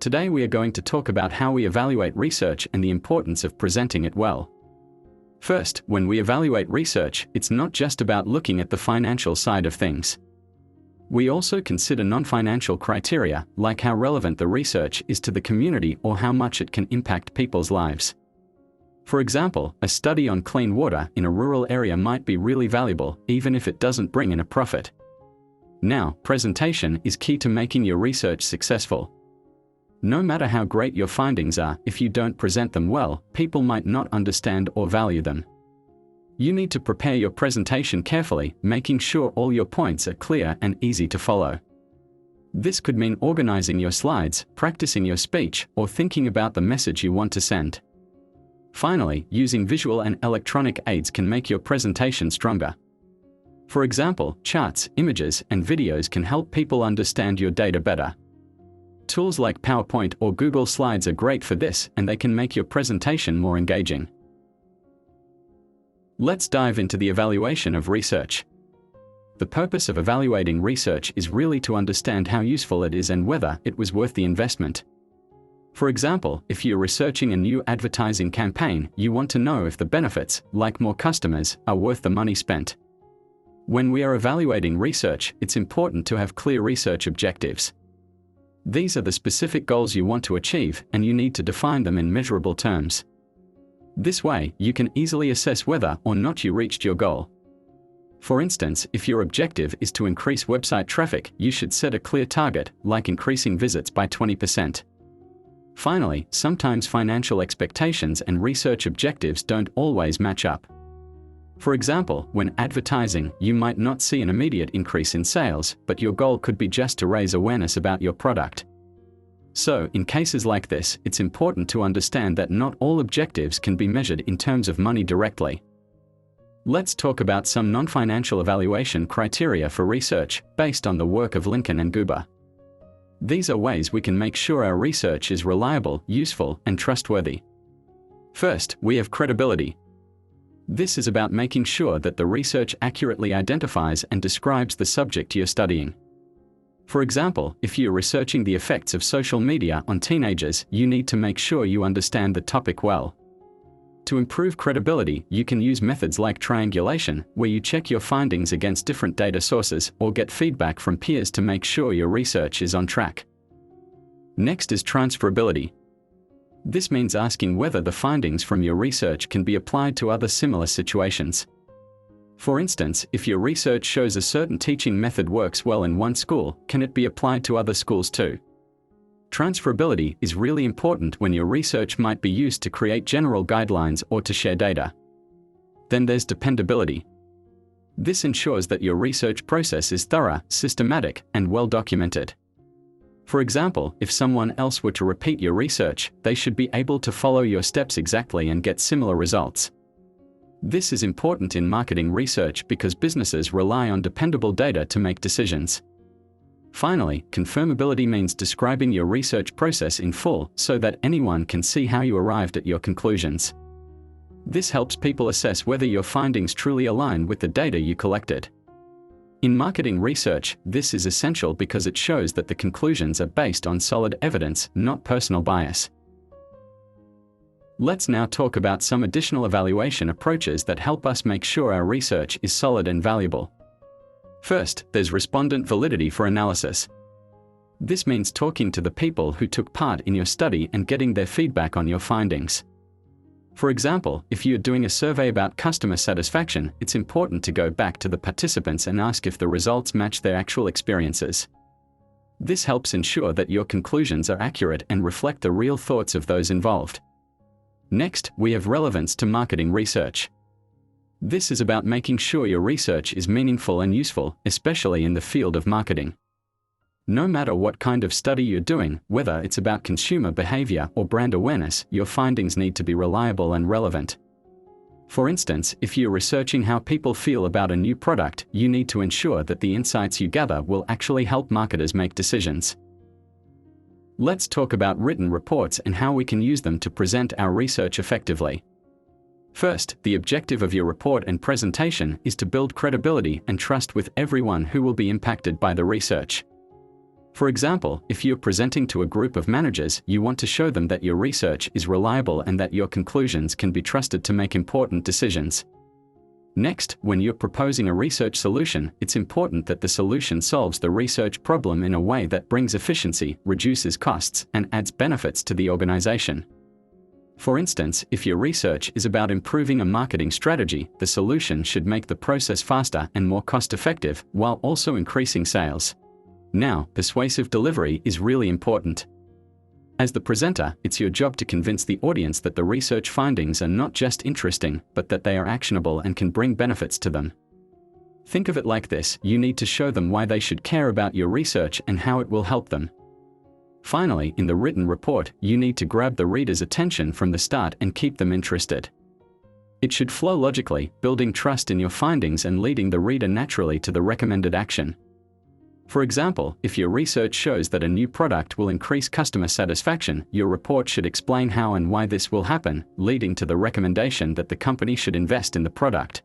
Today we are going to talk about how we evaluate research and the importance of presenting it well. First, when we evaluate research, it's not just about looking at the financial side of things. We also consider non-financial criteria, like how relevant the research is to the community or how much it can impact people's lives. For example, a study on clean water in a rural area might be really valuable, even if it doesn't bring in a profit. Now, presentation is key to making your research successful. No matter how great your findings are, if you don't present them well, people might not understand or value them. You need to prepare your presentation carefully, making sure all your points are clear and easy to follow. This could mean organizing your slides, practicing your speech, or thinking about the message you want to send. Finally, using visual and electronic aids can make your presentation stronger. For example, charts, images, and videos can help people understand your data better. Tools like PowerPoint or Google Slides are great for this, and they can make your presentation more engaging. Let's dive into the evaluation of research. The purpose of evaluating research is really to understand how useful it is and whether it was worth the investment. For example, if you're researching a new advertising campaign, you want to know if the benefits, like more customers, are worth the money spent. When we are evaluating research, it's important to have clear research objectives. These are the specific goals you want to achieve, and you need to define them in measurable terms. This way, you can easily assess whether or not you reached your goal. For instance, if your objective is to increase website traffic, you should set a clear target, like increasing visits by 20%. Finally, sometimes financial expectations and research objectives don't always match up. For example, when advertising, you might not see an immediate increase in sales, but your goal could be just to raise awareness about your product. So, in cases like this, it's important to understand that not all objectives can be measured in terms of money directly. Let's talk about some non-financial evaluation criteria for research, based on the work of Lincoln and Guber. These are ways we can make sure our research is reliable, useful, and trustworthy. First, we have credibility. This is about making sure that the research accurately identifies and describes the subject you're studying. For example, if you're researching the effects of social media on teenagers, you need to make sure you understand the topic well. To improve credibility, you can use methods like triangulation, where you check your findings against different data sources or get feedback from peers to make sure your research is on track. Next is transferability. This means asking whether the findings from your research can be applied to other similar situations. For instance, if your research shows a certain teaching method works well in one school, can it be applied to other schools too? Transferability is really important when your research might be used to create general guidelines or to share data. Then there's dependability. This ensures that your research process is thorough, systematic, and well documented. For example, if someone else were to repeat your research, they should be able to follow your steps exactly and get similar results. This is important in marketing research because businesses rely on dependable data to make decisions. Finally, confirmability means describing your research process in full so that anyone can see how you arrived at your conclusions. This helps people assess whether your findings truly align with the data you collected. In marketing research, this is essential because it shows that the conclusions are based on solid evidence, not personal bias. Let's now talk about some additional evaluation approaches that help us make sure our research is solid and valuable. First, there's respondent validity for analysis. This means talking to the people who took part in your study and getting their feedback on your findings. For example, if you're doing a survey about customer satisfaction, it's important to go back to the participants and ask if the results match their actual experiences. This helps ensure that your conclusions are accurate and reflect the real thoughts of those involved. Next, we have relevance to marketing research. This is about making sure your research is meaningful and useful, especially in the field of marketing. No matter what kind of study you're doing, whether it's about consumer behavior or brand awareness, your findings need to be reliable and relevant. For instance, if you're researching how people feel about a new product, you need to ensure that the insights you gather will actually help marketers make decisions. Let's talk about written reports and how we can use them to present our research effectively. First, the objective of your report and presentation is to build credibility and trust with everyone who will be impacted by the research. For example, if you're presenting to a group of managers, you want to show them that your research is reliable and that your conclusions can be trusted to make important decisions. Next, when you're proposing a research solution, it's important that the solution solves the research problem in a way that brings efficiency, reduces costs, and adds benefits to the organization. For instance, if your research is about improving a marketing strategy, the solution should make the process faster and more cost-effective, while also increasing sales. Now, persuasive delivery is really important. As the presenter, it's your job to convince the audience that the research findings are not just interesting, but that they are actionable and can bring benefits to them. Think of it like this: you need to show them why they should care about your research and how it will help them. Finally, in the written report, you need to grab the reader's attention from the start and keep them interested. It should flow logically, building trust in your findings and leading the reader naturally to the recommended action. For example, if your research shows that a new product will increase customer satisfaction, your report should explain how and why this will happen, leading to the recommendation that the company should invest in the product.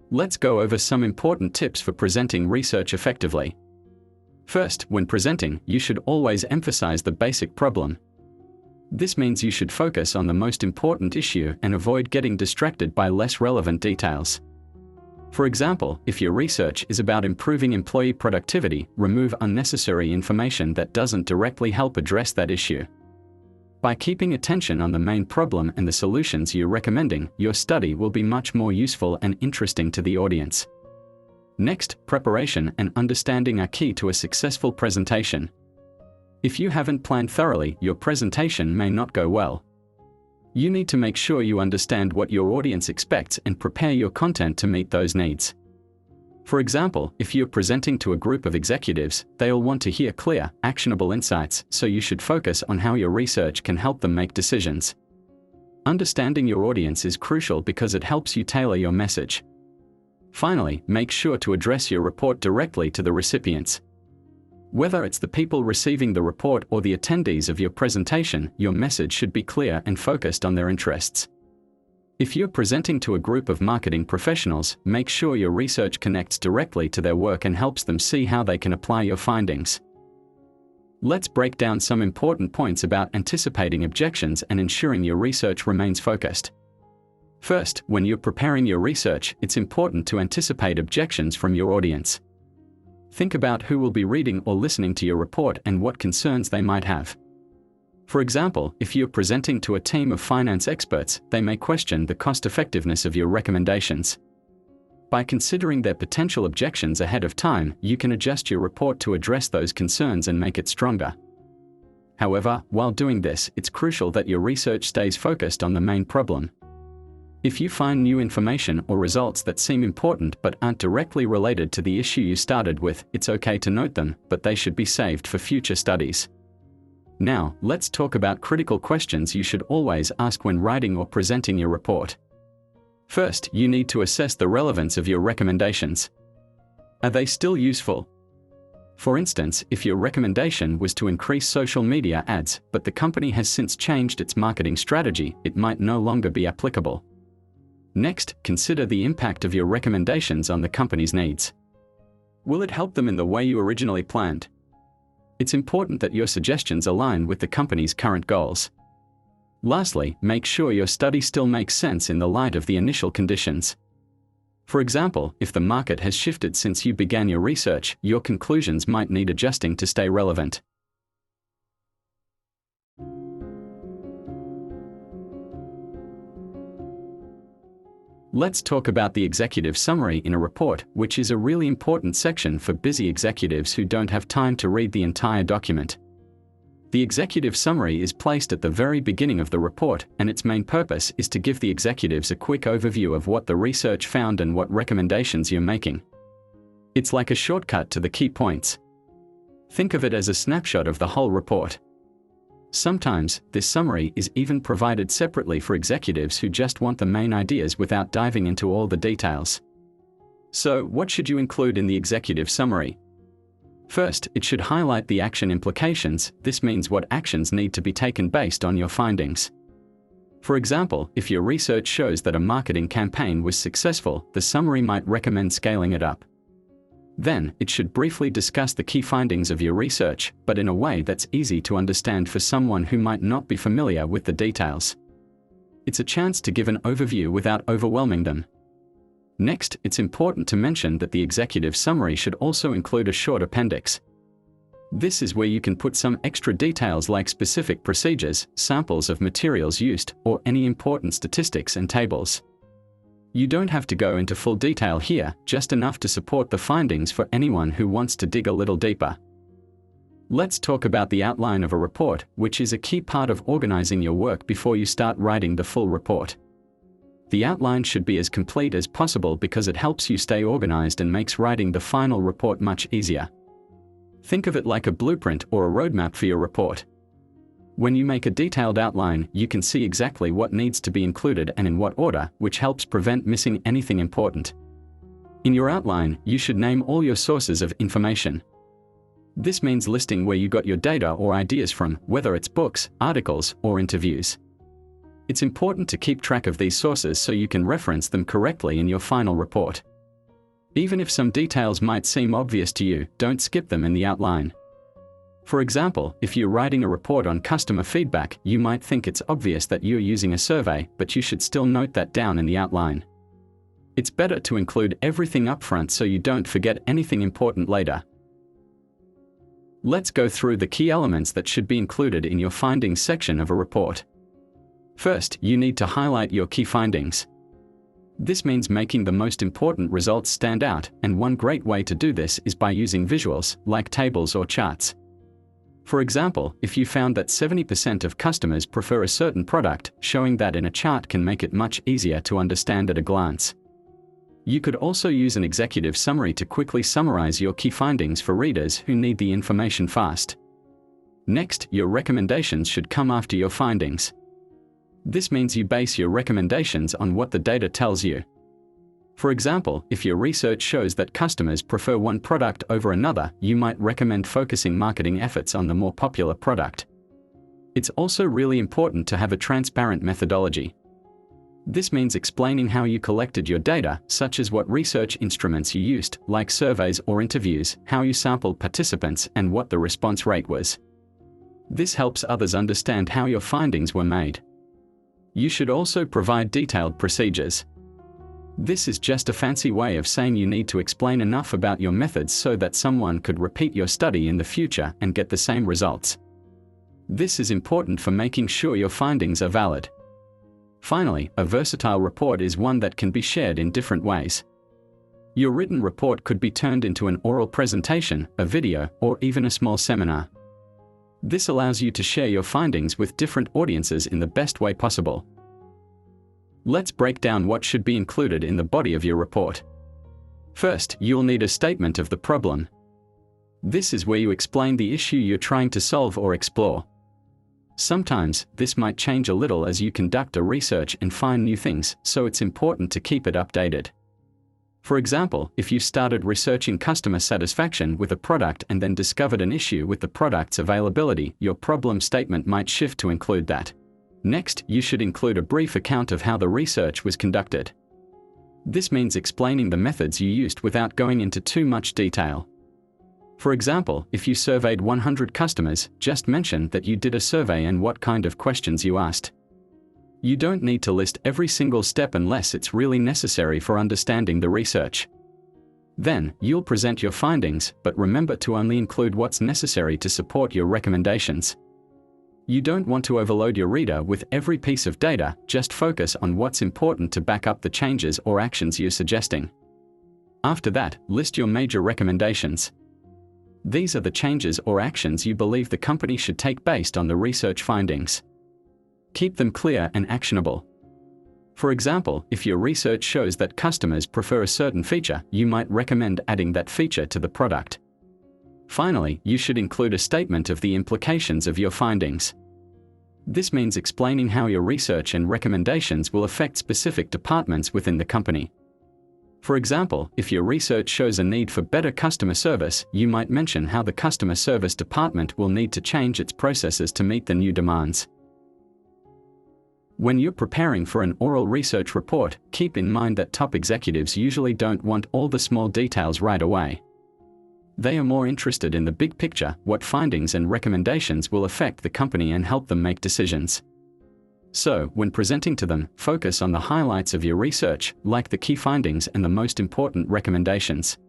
Let's go over some important tips for presenting research effectively. First, when presenting, you should always emphasize the basic problem. This means you should focus on the most important issue and avoid getting distracted by less relevant details. For example, if your research is about improving employee productivity, remove unnecessary information that doesn't directly help address that issue. By keeping attention on the main problem and the solutions you're recommending, your study will be much more useful and interesting to the audience. Next, preparation and understanding are key to a successful presentation. If you haven't planned thoroughly, your presentation may not go well. You need to make sure you understand what your audience expects and prepare your content to meet those needs. For example, if you're presenting to a group of executives, they'll want to hear clear, actionable insights, so you should focus on how your research can help them make decisions. Understanding your audience is crucial because it helps you tailor your message. Finally, make sure to address your report directly to the recipients. Whether it's the people receiving the report or the attendees of your presentation, your message should be clear and focused on their interests. If you're presenting to a group of marketing professionals, make sure your research connects directly to their work and helps them see how they can apply your findings. Let's break down some important points about anticipating objections and ensuring your research remains focused. First, when you're preparing your research, it's important to anticipate objections from your audience. Think about who will be reading or listening to your report and what concerns they might have. For example, if you're presenting to a team of finance experts, they may question the cost-effectiveness of your recommendations. By considering their potential objections ahead of time, you can adjust your report to address those concerns and make it stronger. However, while doing this, it's crucial that your research stays focused on the main problem. If you find new information or results that seem important but aren't directly related to the issue you started with, it's okay to note them, but they should be saved for future studies. Now, let's talk about critical questions you should always ask when writing or presenting your report. First, you need to assess the relevance of your recommendations. Are they still useful? For instance, if your recommendation was to increase social media ads, but the company has since changed its marketing strategy, it might no longer be applicable. Next, consider the impact of your recommendations on the company's needs. Will it help them in the way you originally planned? It's important that your suggestions align with the company's current goals. Lastly, make sure your study still makes sense in the light of the initial conditions. For example, if the market has shifted since you began your research, your conclusions might need adjusting to stay relevant. Let's talk about the executive summary in a report, which is a really important section for busy executives who don't have time to read the entire document. The executive summary is placed at the very beginning of the report, and its main purpose is to give the executives a quick overview of what the research found and what recommendations you're making. It's like a shortcut to the key points. Think of it as a snapshot of the whole report. Sometimes, this summary is even provided separately for executives who just want the main ideas without diving into all the details. So, what should you include in the executive summary? First, it should highlight the action implications. This means what actions need to be taken based on your findings. For example, if your research shows that a marketing campaign was successful, the summary might recommend scaling it up. Then, it should briefly discuss the key findings of your research, but in a way that's easy to understand for someone who might not be familiar with the details. It's a chance to give an overview without overwhelming them. Next, it's important to mention that the executive summary should also include a short appendix. This is where you can put some extra details like specific procedures, samples of materials used, or any important statistics and tables. You don't have to go into full detail here, just enough to support the findings for anyone who wants to dig a little deeper. Let's talk about the outline of a report, which is a key part of organizing your work before you start writing the full report. The outline should be as complete as possible because it helps you stay organized and makes writing the final report much easier. Think of it like a blueprint or a roadmap for your report. When you make a detailed outline, you can see exactly what needs to be included and in what order, which helps prevent missing anything important. In your outline, you should name all your sources of information. This means listing where you got your data or ideas from, whether it's books, articles, or interviews. It's important to keep track of these sources so you can reference them correctly in your final report. Even if some details might seem obvious to you, don't skip them in the outline. For example, if you're writing a report on customer feedback, you might think it's obvious that you're using a survey, but you should still note that down in the outline. It's better to include everything upfront so you don't forget anything important later. Let's go through the key elements that should be included in your findings section of a report. First, you need to highlight your key findings. This means making the most important results stand out, and one great way to do this is by using visuals, like tables or charts. For example, if you found that 70% of customers prefer a certain product, showing that in a chart can make it much easier to understand at a glance. You could also use an executive summary to quickly summarize your key findings for readers who need the information fast. Next, your recommendations should come after your findings. This means you base your recommendations on what the data tells you. For example, if your research shows that customers prefer one product over another, you might recommend focusing marketing efforts on the more popular product. It's also really important to have a transparent methodology. This means explaining how you collected your data, such as what research instruments you used, like surveys or interviews, how you sampled participants, and what the response rate was. This helps others understand how your findings were made. You should also provide detailed procedures. This is just a fancy way of saying you need to explain enough about your methods so that someone could repeat your study in the future and get the same results. This is important for making sure your findings are valid. Finally, a versatile report is one that can be shared in different ways. Your written report could be turned into an oral presentation, a video, or even a small seminar. This allows you to share your findings with different audiences in the best way possible. Let's break down what should be included in the body of your report. First, you'll need a statement of the problem. This is where you explain the issue you're trying to solve or explore. Sometimes, this might change a little as you conduct a research and find new things, so it's important to keep it updated. For example, if you started researching customer satisfaction with a product and then discovered an issue with the product's availability, your problem statement might shift to include that. Next, you should include a brief account of how the research was conducted. This means explaining the methods you used without going into too much detail. For example, if you surveyed 100 customers, just mention that you did a survey and what kind of questions you asked. You don't need to list every single step unless it's really necessary for understanding the research. Then, you'll present your findings, but remember to only include what's necessary to support your recommendations. You don't want to overload your reader with every piece of data, just focus on what's important to back up the changes or actions you're suggesting. After that, list your major recommendations. These are the changes or actions you believe the company should take based on the research findings. Keep them clear and actionable. For example, if your research shows that customers prefer a certain feature, you might recommend adding that feature to the product. Finally, you should include a statement of the implications of your findings. This means explaining how your research and recommendations will affect specific departments within the company. For example, if your research shows a need for better customer service, you might mention how the customer service department will need to change its processes to meet the new demands. When you're preparing for an oral research report, keep in mind that top executives usually don't want all the small details right away. They are more interested in the big picture, what findings and recommendations will affect the company and help them make decisions. So, when presenting to them, focus on the highlights of your research, like the key findings and the most important recommendations.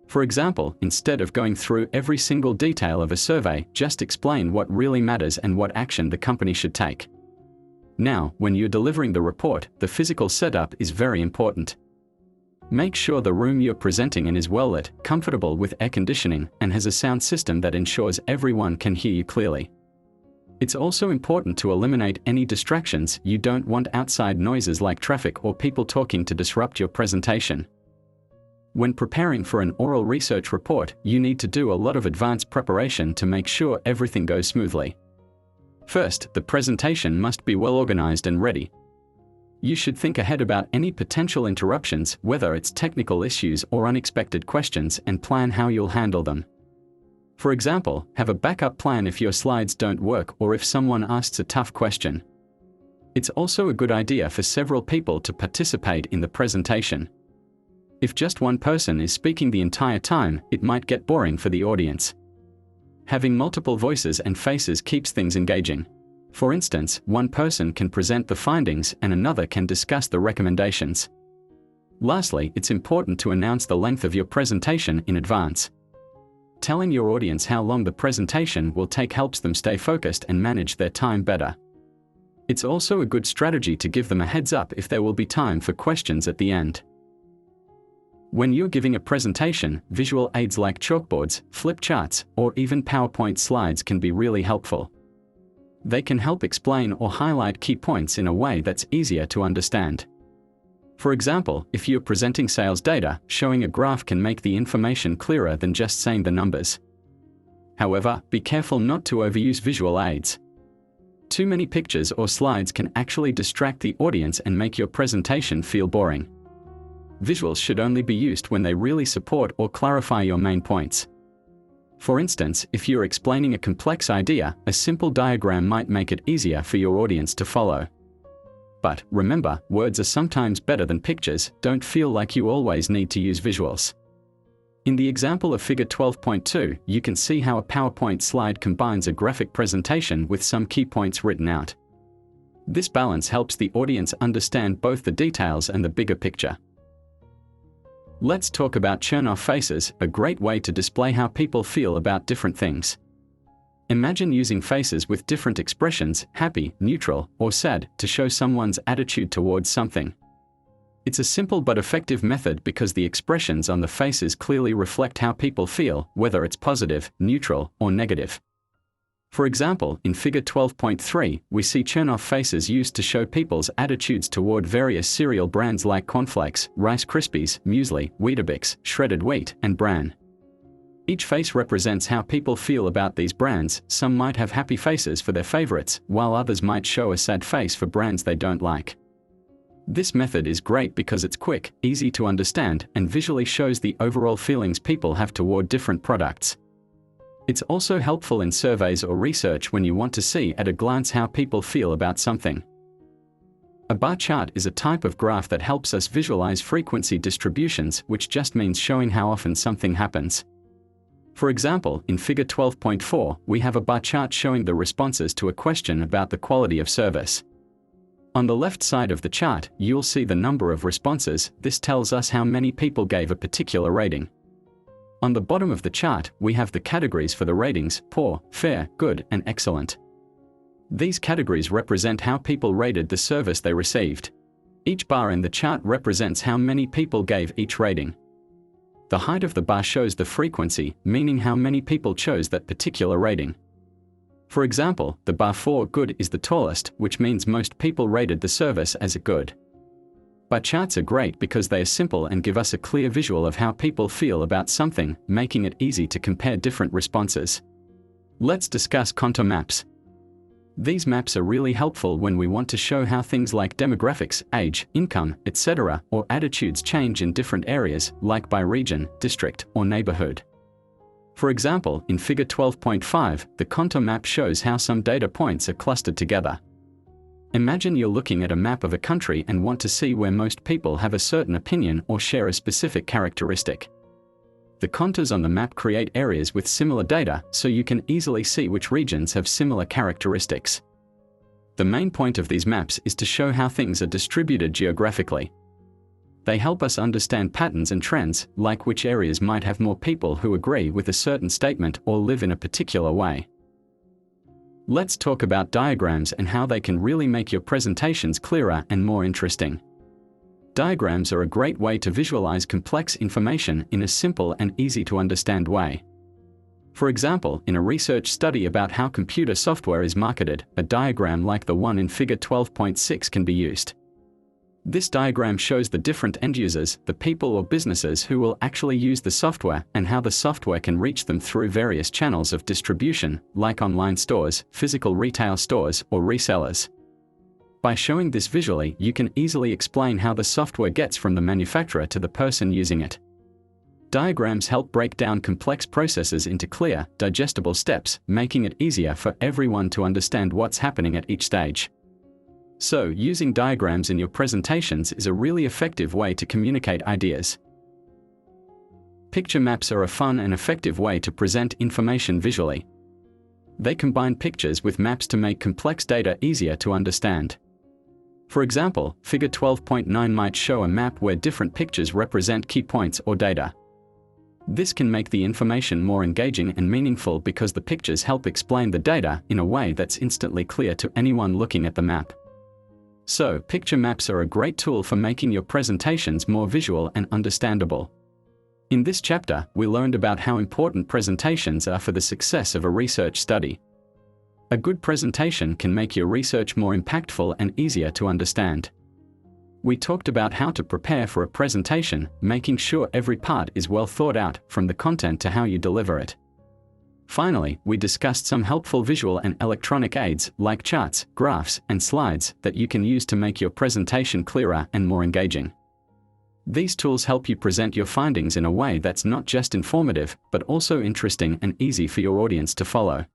For example, instead of going through every single detail of a survey, just explain what really matters and what action the company should take. Now, when you're delivering the report, the physical setup is very important. Make sure the room you're presenting in is well lit, comfortable with air conditioning, and has a sound system that ensures everyone can hear you clearly. It's also important to eliminate any distractions. You don't want outside noises like traffic or people talking to disrupt your presentation. When preparing for an oral research report, you need to do a lot of advanced preparation to make sure everything goes smoothly. First, the presentation must be well organized and ready. You should think ahead about any potential interruptions, whether it's technical issues or unexpected questions, and plan how you'll handle them. For example, have a backup plan if your slides don't work or if someone asks a tough question. It's also a good idea for several people to participate in the presentation. If just one person is speaking the entire time, it might get boring for the audience. Having multiple voices and faces keeps things engaging. For instance, one person can present the findings and another can discuss the recommendations. Lastly, it's important to announce the length of your presentation in advance. Telling your audience how long the presentation will take helps them stay focused and manage their time better. It's also a good strategy to give them a heads up if there will be time for questions at the end. When you're giving a presentation, visual aids like chalkboards, flip charts, or even PowerPoint slides can be really helpful. They can help explain or highlight key points in a way that's easier to understand. For example, if you're presenting sales data, showing a graph can make the information clearer than just saying the numbers. However, be careful not to overuse visual aids. Too many pictures or slides can actually distract the audience and make your presentation feel boring. Visuals should only be used when they really support or clarify your main points. For instance, if you're explaining a complex idea, a simple diagram might make it easier for your audience to follow. But remember, words are sometimes better than pictures. Don't feel like you always need to use visuals. In the example of Figure 12.2, you can see how a PowerPoint slide combines a graphic presentation with some key points written out. This balance helps the audience understand both the details and the bigger picture. Let's talk about Chernoff faces, a great way to display how people feel about different things. Imagine using faces with different expressions, happy, neutral, or sad, to show someone's attitude towards something. It's a simple but effective method because the expressions on the faces clearly reflect how people feel, whether it's positive, neutral, or negative. For example, in Figure 12.3, we see Chernoff faces used to show people's attitudes toward various cereal brands like Cornflakes, Rice Krispies, Muesli, Weetabix, shredded wheat, and Bran. Each face represents how people feel about these brands. Some might have happy faces for their favorites, while others might show a sad face for brands they don't like. This method is great because it's quick, easy to understand, and visually shows the overall feelings people have toward different products. It's also helpful in surveys or research when you want to see at a glance how people feel about something. A bar chart is a type of graph that helps us visualize frequency distributions, which just means showing how often something happens. For example, in Figure 12.4, we have a bar chart showing the responses to a question about the quality of service. On the left side of the chart, you'll see the number of responses. This tells us how many people gave a particular rating. On the bottom of the chart, we have the categories for the ratings: poor, fair, good, and excellent. These categories represent how people rated the service they received. Each bar in the chart represents how many people gave each rating. The height of the bar shows the frequency, meaning how many people chose that particular rating. For example, the bar for good is the tallest, which means most people rated the service as a good. Bar charts are great because they are simple and give us a clear visual of how people feel about something, making it easy to compare different responses. Let's discuss contour maps. These maps are really helpful when we want to show how things like demographics, age, income, etc., or attitudes change in different areas, like by region, district, or neighborhood. For example, in Figure 12.5, the contour map shows how some data points are clustered together. Imagine you're looking at a map of a country and want to see where most people have a certain opinion or share a specific characteristic. The contours on the map create areas with similar data, so you can easily see which regions have similar characteristics. The main point of these maps is to show how things are distributed geographically. They help us understand patterns and trends, like which areas might have more people who agree with a certain statement or live in a particular way. Let's talk about diagrams and how they can really make your presentations clearer and more interesting. Diagrams are a great way to visualize complex information in a simple and easy to understand way. For example, in a research study about how computer software is marketed, a diagram like the one in Figure 12.6 can be used. This diagram shows the different end users, the people or businesses who will actually use the software, and how the software can reach them through various channels of distribution, like online stores, physical retail stores, or resellers. By showing this visually, you can easily explain how the software gets from the manufacturer to the person using it. Diagrams help break down complex processes into clear, digestible steps, making it easier for everyone to understand what's happening at each stage. So, using diagrams in your presentations is a really effective way to communicate ideas. Picture maps are a fun and effective way to present information visually. They combine pictures with maps to make complex data easier to understand. For example, Figure 12.9 might show a map where different pictures represent key points or data. This can make the information more engaging and meaningful because the pictures help explain the data in a way that's instantly clear to anyone looking at the map. So, picture maps are a great tool for making your presentations more visual and understandable. In this chapter, we learned about how important presentations are for the success of a research study. A good presentation can make your research more impactful and easier to understand. We talked about how to prepare for a presentation, making sure every part is well thought out, from the content to how you deliver it. Finally, we discussed some helpful visual and electronic aids, like charts, graphs, and slides, that you can use to make your presentation clearer and more engaging. These tools help you present your findings in a way that's not just informative, but also interesting and easy for your audience to follow.